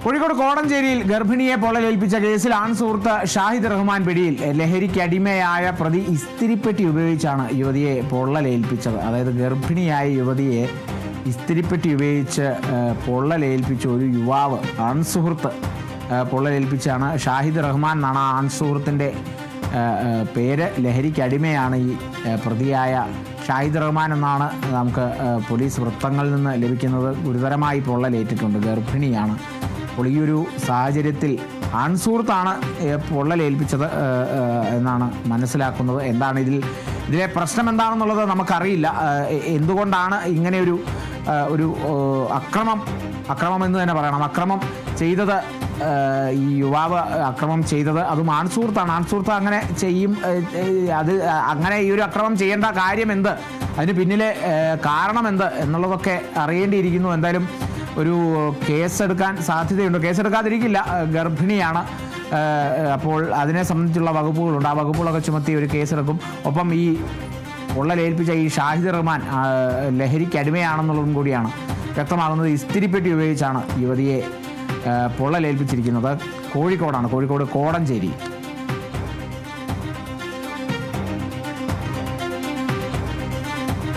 കോഴിക്കോട് കോടഞ്ചേരിയിൽ ഗർഭിണിയെ പൊള്ളലേൽപ്പിച്ച കേസിൽ ആൺസുഹൃത്ത് ഷാഹിദ് റഹ്മാൻ പിടിയിൽ. ലഹരിക്കടിമയായ പ്രതി ഇസ്തിരിപ്പെട്ടി ഉപയോഗിച്ചാണ് യുവതിയെ പൊള്ളലേൽപ്പിച്ചത്. അതായത് ഗർഭിണിയായ യുവതിയെ ഇസ്തിരിപ്പെട്ടി ഉപയോഗിച്ച് പൊള്ളലേൽപ്പിച്ച ഒരു യുവാവ് ആൺസുഹൃത്ത് പൊള്ളലേൽപ്പിച്ചാണ്. ഷാഹിദ് റഹ്മാൻ എന്നാണ് ആൺസുഹൃത്തിൻ്റെ പേര്. ലഹരിക്കടിമയാണ് ഈ പ്രതിയായ ഷാഹിദ് റഹ്മാൻ എന്നാണ് നമുക്ക് പോലീസ് വൃത്തങ്ങളിൽ നിന്ന് ലഭിക്കുന്നത്. ഗുരുതരമായി പൊള്ളലേറ്റിട്ടുണ്ട്, ഗർഭിണിയാണ്. അപ്പോൾ ഈ ഒരു സാഹചര്യത്തിൽ ആൺസുഹൃത്താണ് പൊള്ളലേൽപ്പിച്ചത് എന്നാണ് മനസ്സിലാക്കുന്നത്. എന്താണ് ഇതിലെ പ്രശ്നം എന്താണെന്നുള്ളത് നമുക്കറിയില്ല. എന്തുകൊണ്ടാണ് ഇങ്ങനെയൊരു അക്രമം എന്ന് തന്നെ പറയണം, അക്രമം ചെയ്തത് ഈ യുവാവ് അക്രമം ചെയ്തത് അതും ആൺസുഹൃത്താണ്. ആൺസുഹൃത്ത് അങ്ങനെ ചെയ്യും, അത് അങ്ങനെ ഈ ഒരു അക്രമം ചെയ്യേണ്ട കാര്യം എന്ത്, അതിന് പിന്നിലെ കാരണം എന്ത് എന്നുള്ളതൊക്കെ അറിയേണ്ടിയിരിക്കുന്നു. എന്തായാലും ഒരു കേസെടുക്കാൻ സാധ്യതയുണ്ട്. കേസെടുക്കാതിരിക്കില്ല, ഗർഭിണിയാണ്. അപ്പോൾ അതിനെ സംബന്ധിച്ചുള്ള വകുപ്പുകളുണ്ട്. ആ വകുപ്പുകളൊക്കെ ചുമത്തി ഒരു കേസെടുക്കും. ഒപ്പം ഈ പൊള്ളലേൽപ്പിച്ച ഈ ഷാഹിദ് റഹ്മാൻ ലഹരിക്കടിമയാണെന്നുള്ളതും കൂടിയാണ് വ്യക്തമാകുന്നത്. ഇസ്തിരിപ്പെട്ടി ഉപയോഗിച്ചാണ് യുവതിയെ പൊള്ളലേൽപ്പിച്ചിരിക്കുന്നത്. കോഴിക്കോട് കോടഞ്ചേരി.